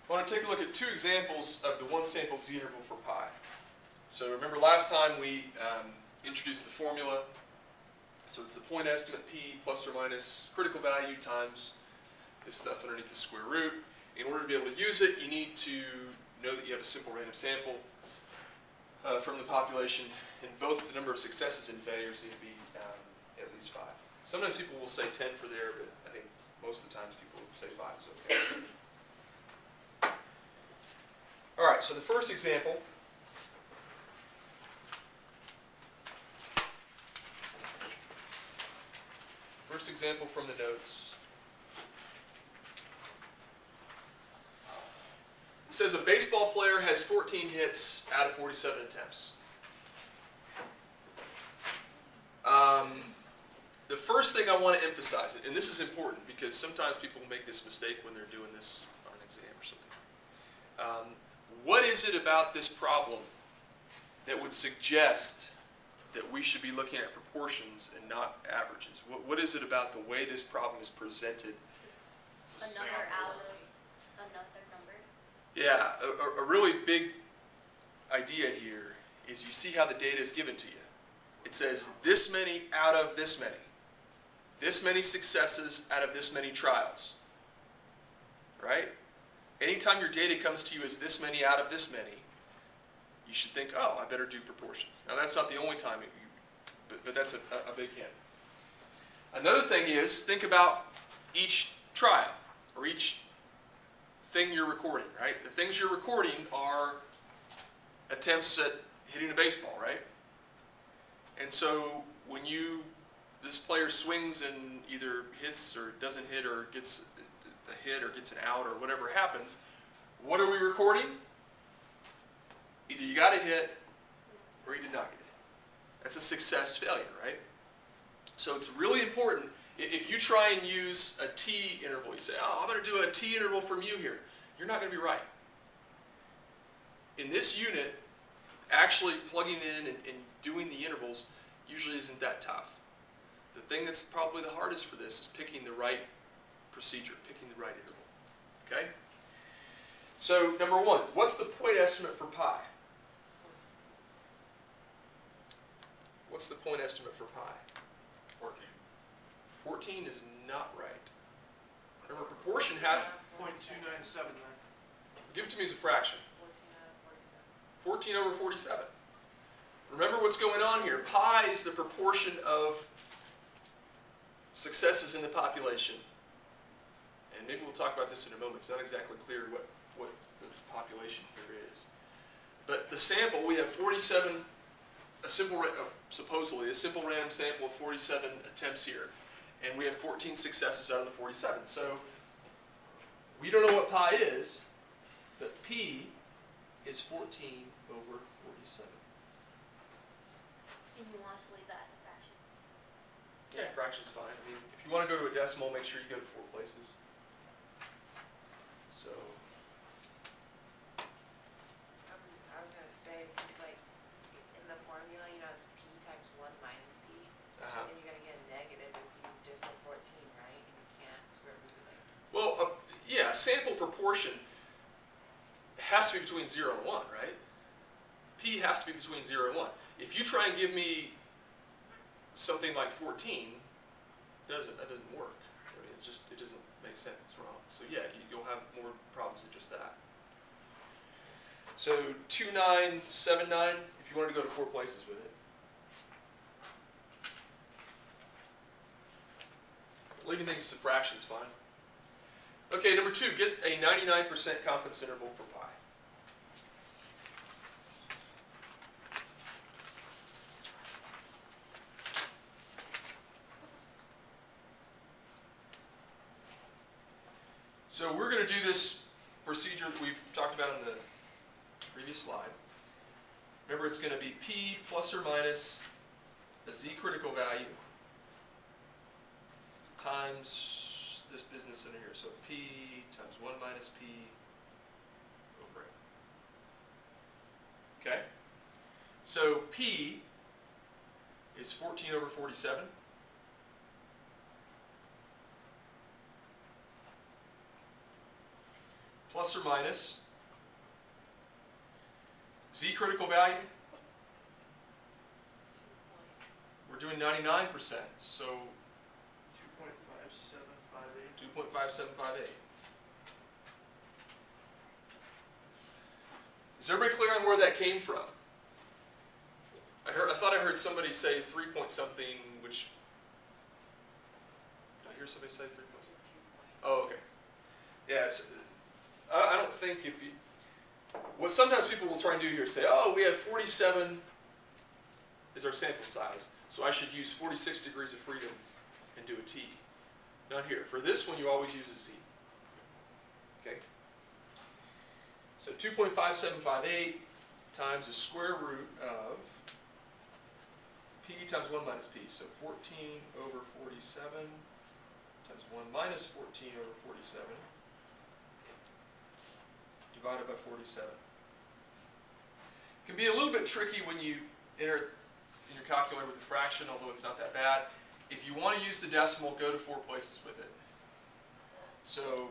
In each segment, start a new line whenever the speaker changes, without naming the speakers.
I want to take a look at two examples of the one sample z interval for pi. So remember last time we introduced the formula. So it's the point estimate p plus or minus critical value times this stuff underneath the square root. In order to be able to use it, you need to know that you have a simple random sample from the population, and both the number of successes and failures need to be at least 5. Sometimes people will say 10 for there, but I think most of the times people say 5 is okay. All right, so the first example from the notes. It says a baseball player has 14 hits out of 47 attempts. The first thing I want to emphasize, and this is important because sometimes people make this mistake when they're doing this on an exam or something. What is it about this problem that would suggest that we should be looking at proportions and not averages? What is it about the way this problem is presented?
A number out of another number.
Yeah, a really big idea here is you see how the data is given to you. It says this many out of this many successes out of this many trials, right? Anytime your data comes to you as this many out of this many, you should think, oh, I better do proportions. Now that's not the only time, but that's a big hint. Another thing is, think about each trial, or each thing you're recording, right? The things you're recording are attempts at hitting a baseball, right? And so when this player swings and either hits or doesn't hit or gets a hit or gets an out or whatever happens, what are we recording? Either you got a hit or you did not get a hit. That's a success failure, right? So it's really important. If you try and use a t interval, you say, oh, I'm going to do a t interval from you here. You're not going to be right. In this unit, actually plugging in and doing the intervals usually isn't that tough. The thing that's probably the hardest for this is picking the right procedure, picking the right interval. Okay? So, number one, what's the point estimate for pi? What's the point estimate for pi?
14.
14 is not right. Remember, proportion had...
0.297.
Give it to me as a fraction.
14 out of 47.
14 over 47. Remember what's going on here. Pi is the proportion of successes in the population. And maybe we'll talk about this in a moment. It's not exactly clear what the population here is. But the sample, we have 47, supposedly a simple random sample of 47 attempts here. And we have 14 successes out of the 47. So we don't know what pi is, but p is 14 over 47.
And you want us to leave that as a fraction?
Yeah, fraction's fine. I mean, if you want to go to a decimal, make sure you go to 4 places. So,
I was going to say, because like in the formula, you know, it's p times 1 minus p. And you're going to get a negative if you just said 14, right? And you can't square root it.
well, yeah, sample proportion has to be between 0 and 1, right? P has to be between 0 and 1. If you try and give me something like 14, that doesn't work. I mean, it doesn't make sense. It's wrong. So yeah, you'll have more problems than just that. So 2979, if you wanted to go to 4 places with it. Leaving things as a fraction is fine. Okay, number 2, get a 99% confidence interval for pi. So we're going to do this procedure that we've talked about in the previous slide. Remember, it's going to be p plus or minus a z critical value times this business in here. So p times 1 minus p over it. Okay? So p is 14 over 47. plus or minus z critical value. We're doing 99%, so
2.5758.
2.5758. Is everybody clear on where that came from? I thought I heard somebody say 3 point something, which, did I hear somebody say 3 point something? Oh, okay. Yes, I don't think if you, what sometimes people will try and do here is say, oh, we have 47 is our sample size, so I should use 46 degrees of freedom and do a t. Not here. For this one, you always use a z. Okay? So 2.5758 times the square root of p times 1 minus p. So 14 over 47 times 1 minus 14 over 47 divided by 47. It can be a little bit tricky when you enter in your calculator with a fraction, although it's not that bad. If you want to use the decimal, go to 4 places with it. So,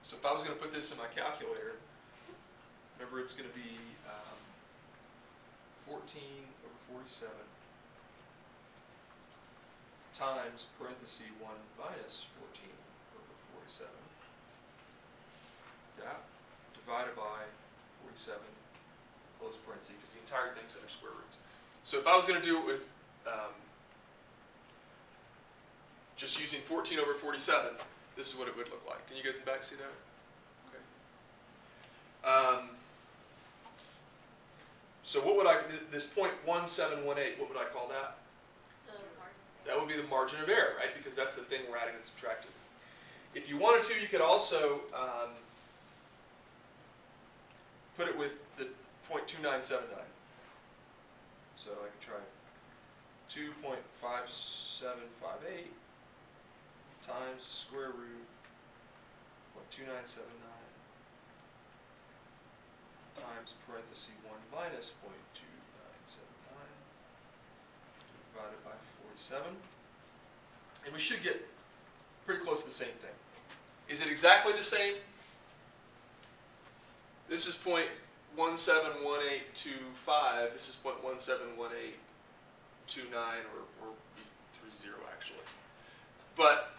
so if I was going to put this in my calculator, remember it's going to be 14 over 47 times parenthesis 1 minus 14 over 47. That divided by 47 close parenthesis, because the entire thing's under square roots. So if I was going to do it with just using 14 over 47, this is what it would look like. Can you guys in the back see that? Okay. So what would this 0.1718, what would I call that? That would be the margin of error, right? Because that's the thing we're adding and subtracting. If you wanted to, you could also put it with the 0.2979. So I could try 2.5758 times square root 0.2979 times parenthesis 1 minus 0.2979 divided by 47. And we should get pretty close to the same thing. Is it exactly the same? This is 0.171825. This is 0.171829 or 30 actually. But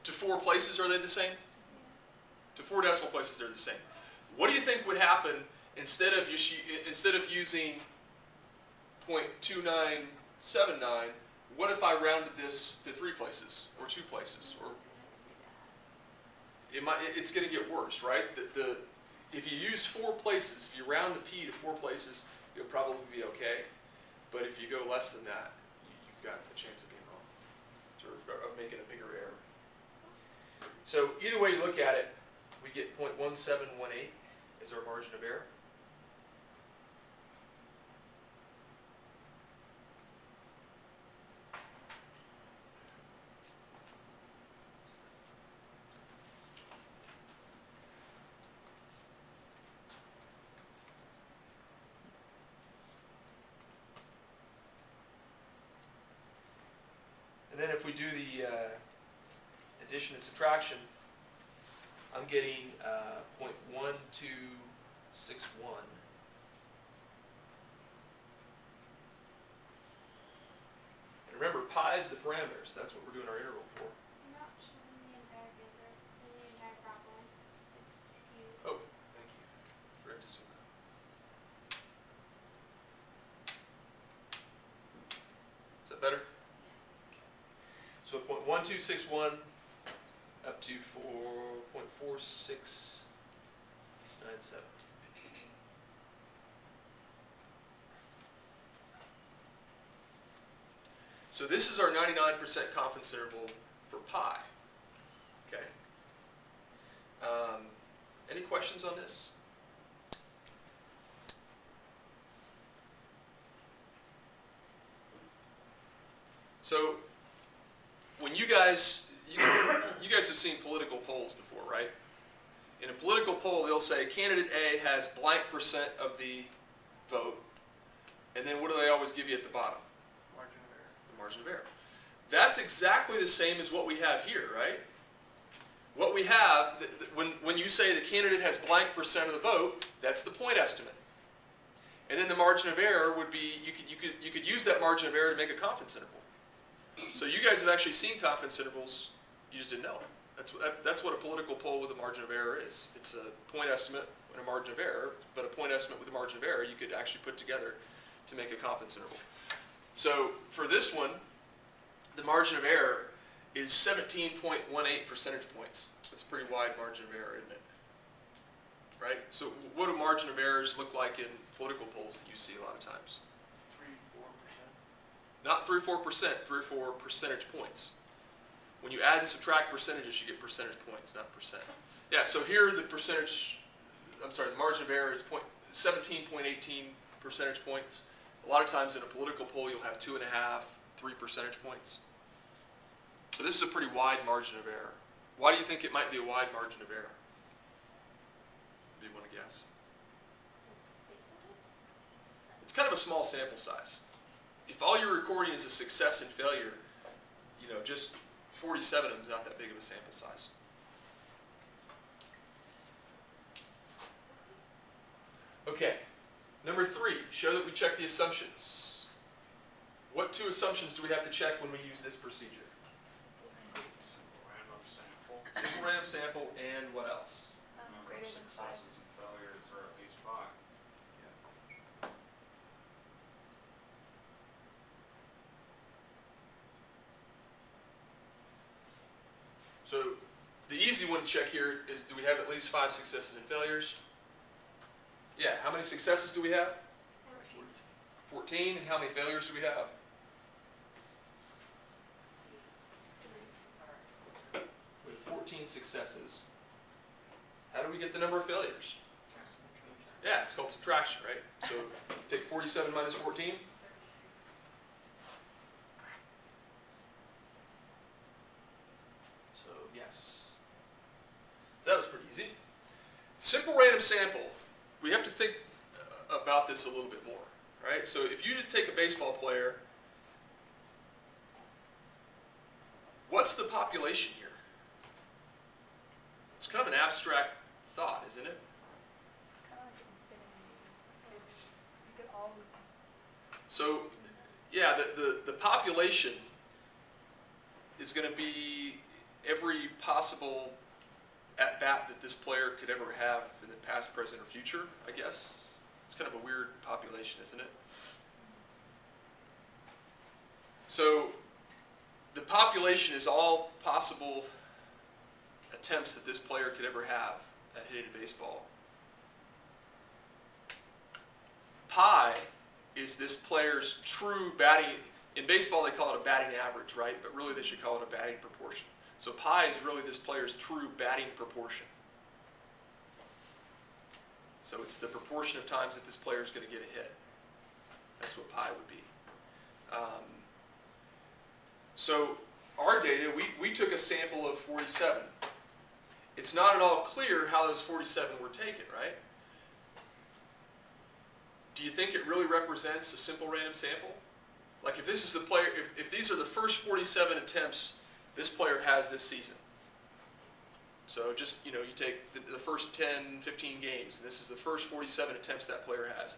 to 4 places, are they the same? To 4 decimal places, they're the same. What do you think would happen instead of using 0.2979? What if I rounded this to 3 places or 2 places? Or it's going to get worse, right? If you use 4 places, if you round the p to 4 places, you'll probably be okay. But if you go less than that, you've got a chance of being wrong, or making a bigger error. So either way you look at it, we get 0.1718 as our margin of error. And then if we do the addition and subtraction, I'm getting 0.1261. And remember, pi is the parameters. That's what we're doing our integral for.
You're not showing the entire paper, the entire problem. It's skewed.
Oh, thank you. Forgot to zoom out. Is that better? So 0.1261 up to 4.4697. So this is our 99% confidence interval for pi. Okay. Any questions on this? So when you guys have seen political polls before, right? In a political poll, they'll say candidate A has blank percent of the vote, and then what do they always give you at the bottom?
Margin of error.
The margin of error. That's exactly the same as what we have here, right? What we have, when you say the candidate has blank percent of the vote, that's the point estimate. And then the margin of error would be, you could use that margin of error to make a confidence interval. So you guys have actually seen confidence intervals, you just didn't know it. That's what a political poll with a margin of error is. It's a point estimate and a margin of error, but a point estimate with a margin of error you could actually put together to make a confidence interval. So for this one, the margin of error is 17.18 percentage points. That's a pretty wide margin of error, isn't it? Right? So what do margin of errors look like in political polls that you see a lot of times?
3-4%.
Not 3-4%, 3 or 4 percentage points. When you add and subtract percentages, you get percentage points, not percent. Yeah, so here the margin of error is 17.18 percentage points. A lot of times in a political poll, you'll have 2.5, 3 percentage points. So this is a pretty wide margin of error. Why do you think it might be a wide margin of error? Do you want to guess? It's kind of a small sample size. If all you're recording is a success and failure, just 47 of them is not that big of a sample size. Okay, number 3, show that we check the assumptions. What 2 assumptions do we have to check when we use this procedure?
Random sample.
Simple random sample and what else?
Greater than 5.
Successes and failures are at least 5.
So the easy one to check here is, do we have at least 5 successes and failures? Yeah, how many successes do we have? 14. And how many failures do we have? We have 14 successes. How do we get the number of failures? Yeah, it's called subtraction, right? So take 47 minus 14. So yes. So that was pretty easy. Simple random sample, we have to think about this a little bit more, right? So if you just take a baseball player, what's the population here? It's kind of an abstract thought, isn't it?
It's kind of like infinity. You could always.
So, yeah, the population is going to be every possible at-bat that this player could ever have in the past, present, or future, I guess. It's kind of a weird population, isn't it? So, the population is all possible attempts that this player could ever have at hitting a baseball. Pi is this player's true batting. In baseball, they call it a batting average, right? But really, they should call it a batting proportion. So pi is really this player's true batting proportion. So it's the proportion of times that this player is going to get a hit. That's what pi would be. So our data, we took a sample of 47. It's not at all clear how those 47 were taken, right? Do you think it really represents a simple random sample? Like if this is the player, if these are the first 47 attempts this player has this season. So just, you take the first 10, 15 games, and this is the first 47 attempts that player has.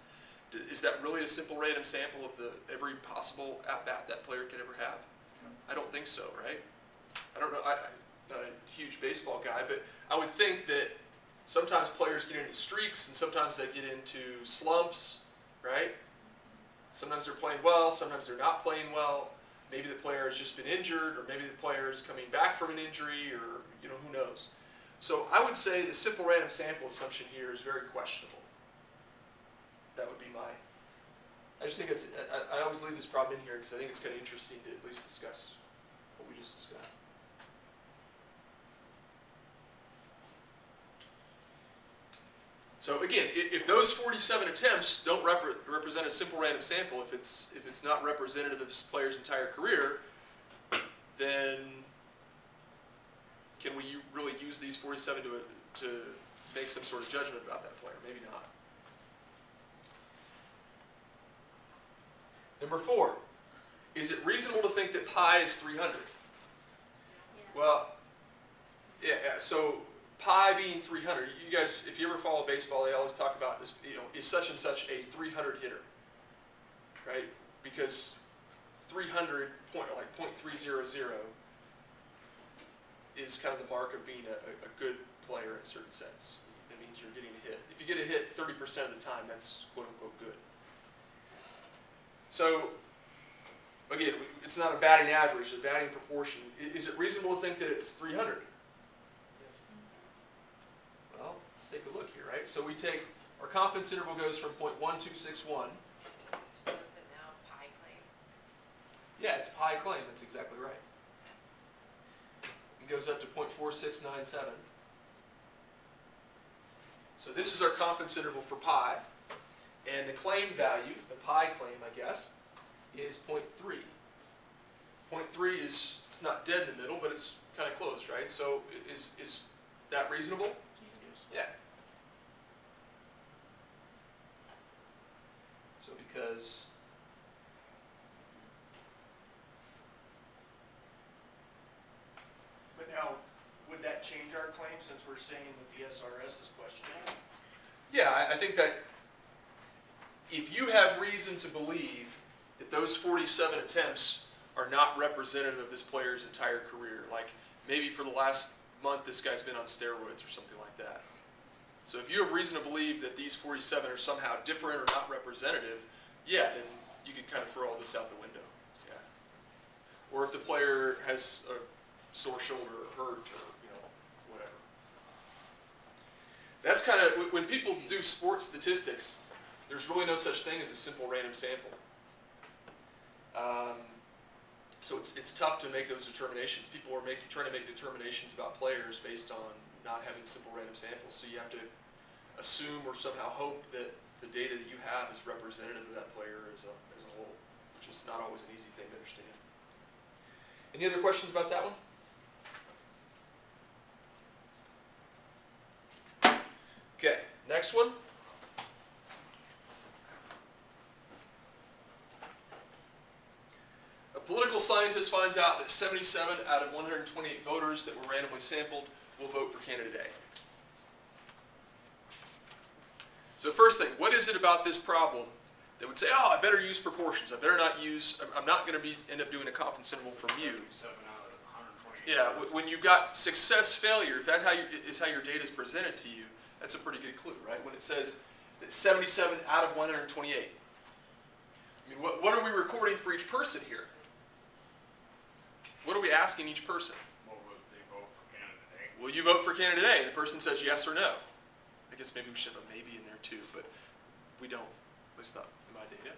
Is that really a simple random sample of every possible at-bat that player could ever have? I don't think so, right? I don't know, I'm not a huge baseball guy, but I would think that sometimes players get into streaks and sometimes they get into slumps, right? Sometimes they're playing well, sometimes they're not playing well. Maybe the player has just been injured, or maybe the player is coming back from an injury, or who knows. So I would say the simple random sample assumption here is very questionable. That would be I just think I always leave this problem in here because I think it's kind of interesting to at least discuss what we just discussed. So again, if those 47 attempts don't represent a simple random sample, if it's not representative of this player's entire career, then can we really use these 47 to make some sort of judgment about that player? Maybe not. Number 4, is it reasonable to think that pi is 300? Well, yeah, so pi being 300, you guys, if you ever follow baseball, they always talk about this, is such and such a 300 hitter, right? Because 300, like .300, is kind of the mark of being a good player in a certain sense. It means you're getting a hit. If you get a hit 30% of the time, that's quote unquote good. So, again, it's not a batting average, it's a batting proportion. Is it reasonable to think that it's 300? Well, let's take a look here, right? So we take, our confidence interval goes from 0.1261.
So what's it now, pi claim?
Yeah, it's pi claim, that's exactly right. It goes up to 0.4697. So this is our confidence interval for pi. And the claim value, the pi claim, I guess, is 0.3. 0.3 is, it's not dead in the middle, but it's kind of close, right? So is that reasonable? Yeah. So because
But now, would that change our claim since we're saying that the SRS is questionable?
yeah, I think that if you have reason to believe that those 47 attempts are not representative of this player's entire career, like maybe for the last month this guy's been on steroids or something like that. So if you have reason to believe that these 47 are somehow different or not representative, yeah, then you can kind of throw all this out the window. Yeah. Or if the player has a sore shoulder or hurt or whatever. That's kind of, when people do sports statistics, there's really no such thing as a simple random sample. So it's tough to make those determinations. People are trying to make determinations about players based on not having simple random samples. So you have to assume or somehow hope that the data that you have is representative of that player as a whole, which is not always an easy thing to understand. Any other questions about that one? Okay, next one. A political scientist finds out that 77 out of 128 voters that were randomly sampled will vote for candidate A. So first thing, what is it about this problem that would say, oh, I better use proportions, I better not use, I'm not going to end up doing a confidence interval from mu.
7 out of 128.
Yeah, when you've got success, failure, if that is how your data is presented to you, that's a pretty good clue, right? When it says that 77 out of 128. I mean, what are we recording for each person here? What are we asking each person?
What would they vote for candidate A?
Will you vote for candidate A? The person says yes or no. I guess maybe we should have a maybe in there too, but we don't. At least not in my data.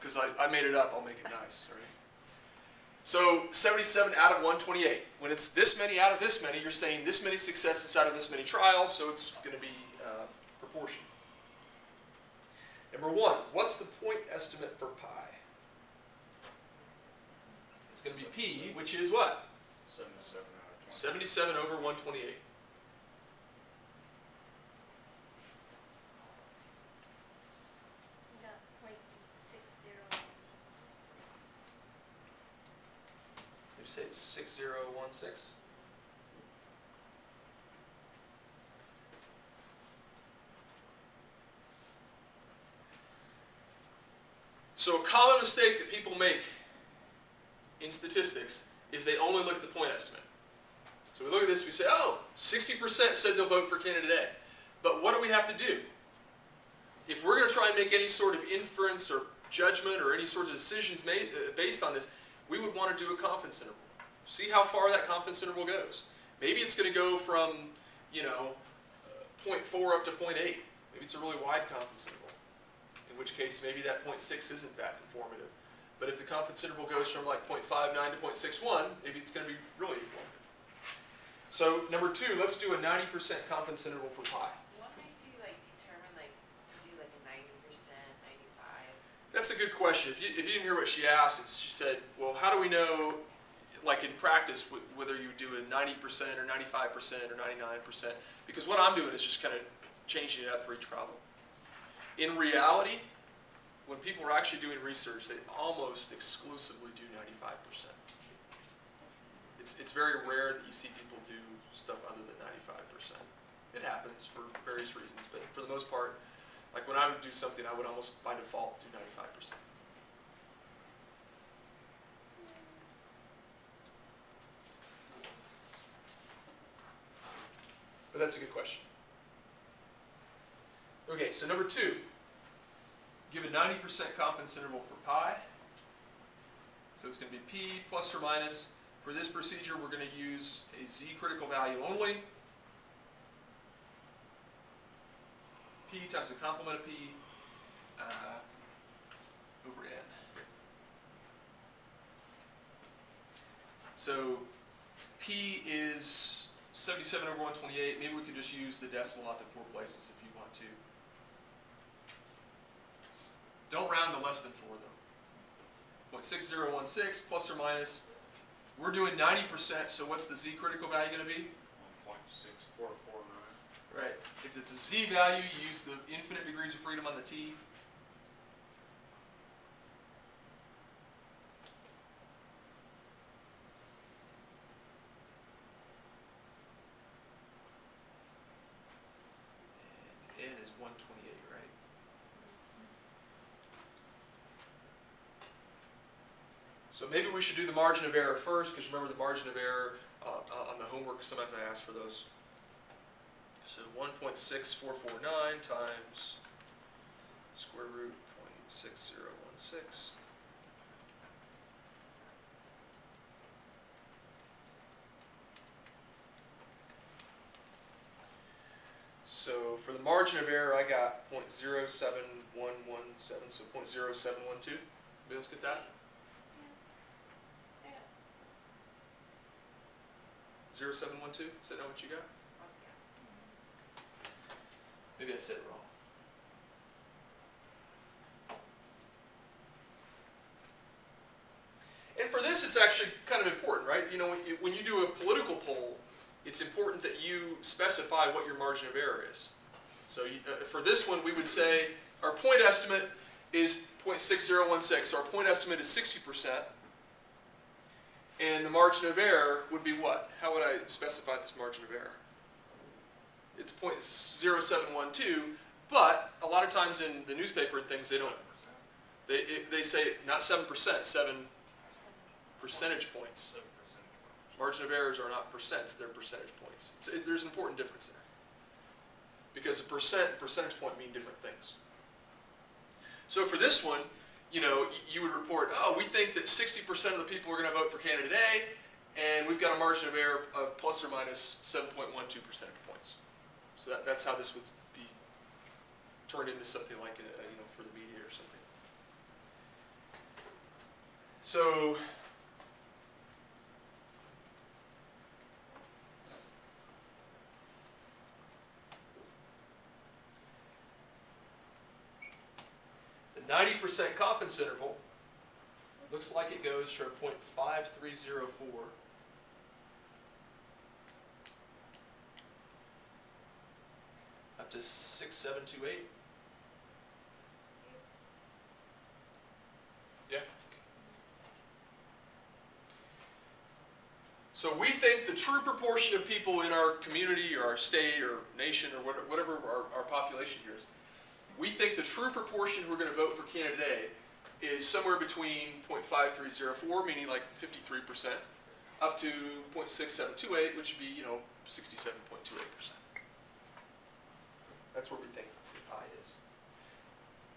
Because I made it up, I'll make it nice, right? So 77 out of 128. When it's this many out of this many, you're saying this many successes out of this many trials, so it's going to be proportion. Number 1, what's the point estimate for pi? It's going to be p, which is what?
77 out of 20.
77 over 128.
Yeah, like 6016.
Did you say it's 6016? So a common mistake that people make in statistics is they only look at the point estimate. So we look at this, we say, oh, 60% said they'll vote for candidate A. But what do we have to do? If we're going to try and make any sort of inference or judgment or any sort of decisions made based on this, we would want to do a confidence interval. See how far that confidence interval goes. Maybe it's going to go from, 0.4 up to 0.8. Maybe it's a really wide confidence interval. In which case, maybe that 0.6 isn't that informative. But if the confidence interval goes from like 0.59 to 0.61, maybe it's going to be really informative. So number 2, let's do a 90% confidence interval for pi.
What makes you determine to do like a 90%, 95?
That's a good question. If you didn't hear what she asked, she said, well, how do we know, like in practice, whether you do a 90% or 95% or 99%, because what I'm doing is just kind of changing it up for each problem. In reality, when people are actually doing research, they almost exclusively do 95%. It's very rare that you see people do stuff other than 95%. It happens for various reasons, but for the most part, like when I would do something, I would almost by default do 95%. But that's a good question. Okay, so number 2. Give a 90% confidence interval for pi. So it's going to be p plus or minus. For this procedure, we're going to use a z critical value only. P times the complement of p over n. So p is 77 over 128. Maybe we could just use the decimal out to 4 places if you want to. Don't round to less than 4 though. 0.6016 plus or minus. We're doing 90%, so what's the z critical value going to be?
1.6449.
Right. If it's a z value, you use the infinite degrees of freedom on the t. And n is 128, right? So maybe we should do the margin of error first, because remember the margin of error on the homework, sometimes I ask for those. So 1.6449 times square root 0.6016. So for the margin of error, I got 0.07117, so 0.0712. Anybody else get that?
Yeah.
0.712? Is that not what you got? Maybe I said it wrong. And for this, it's actually kind of important, right? You know, when you do a political poll, it's important that you specify what your margin of error is. So for this one, we would say our point estimate is 0.6016. So our point estimate is 60%. And the margin of error would be what? How would I specify this margin of error? It's 0.0712, but a lot of times in the newspaper and things, they don't. They say not 7%, 7 percentage points.
7%.
Margin of errors are not percents; they're percentage points. There's an important difference there, because a percent and percentage point mean different things. So for this one, you know, you would report, oh, we think that 60% of the people are going to vote for candidate A, and we've got a margin of error of plus or minus 7.12 percentage points. So that's how this would be turned into something like you know, for the media or something. So the 90% confidence interval looks like it goes from 0.5304 up to 6728. Yeah. So we think the true proportion of people in our community or our state or nation or whatever our population here is, we think the true proportion who are going to vote for candidate A is somewhere between 0.5304, meaning like 53%, up to 0.6728, which would be, you know, 67.28%. That's where we think the pi is.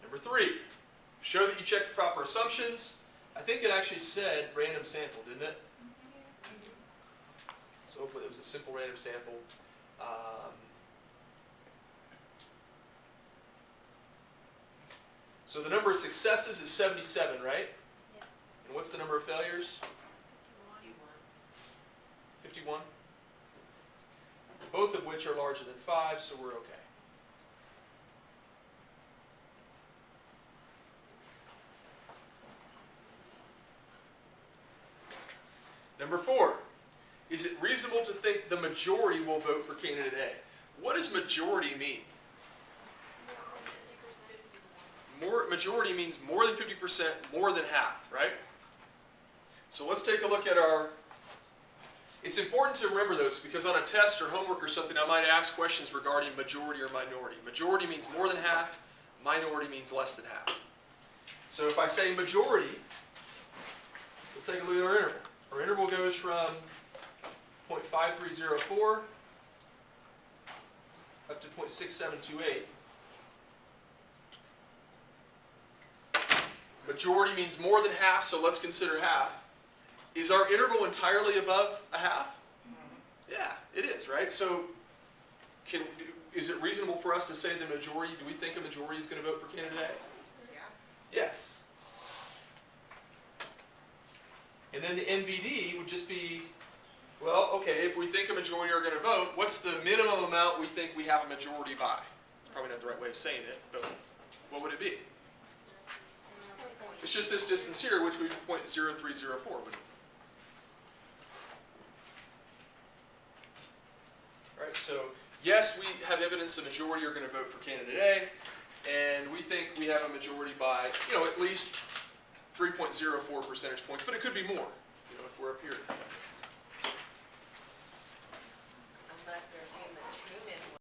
Number 3, show that you checked the proper assumptions. I think it actually said random sample, didn't it? So hopefully it was a simple random sample. So the number of successes is 77, right?
Yeah.
And what's the number of failures? 51. Both of which are larger than 5, so we're okay. Number 4, is it reasonable to think the majority will vote for candidate A? What does majority mean? Majority means more than 50%, more than half, right? So let's take a look at our... It's important to remember those because on a test or homework or something, I might ask questions regarding majority or minority. Majority means more than half, minority means less than half. So if I say majority, we'll take a look at our interval. Our interval goes from 0.5304 up to 0.6728. Majority means more than half, so let's consider half. Is our interval entirely above a half? Yeah, it is, right? So is it reasonable for us to say the majority, do we think a majority is going to vote for candidate A?
Yeah.
Yes. And then the NVD would just be, well, okay, if we think a majority are going to vote, what's the minimum amount we think we have a majority by? It's probably not the right way of saying it, but what would it be? It's just this distance here, which would be 0.0304, wouldn't it? Right, so yes, we have evidence the majority are going to vote for candidate A, and we think we have a majority by, at least 3.04 percentage points, but it could be more, if we're up here.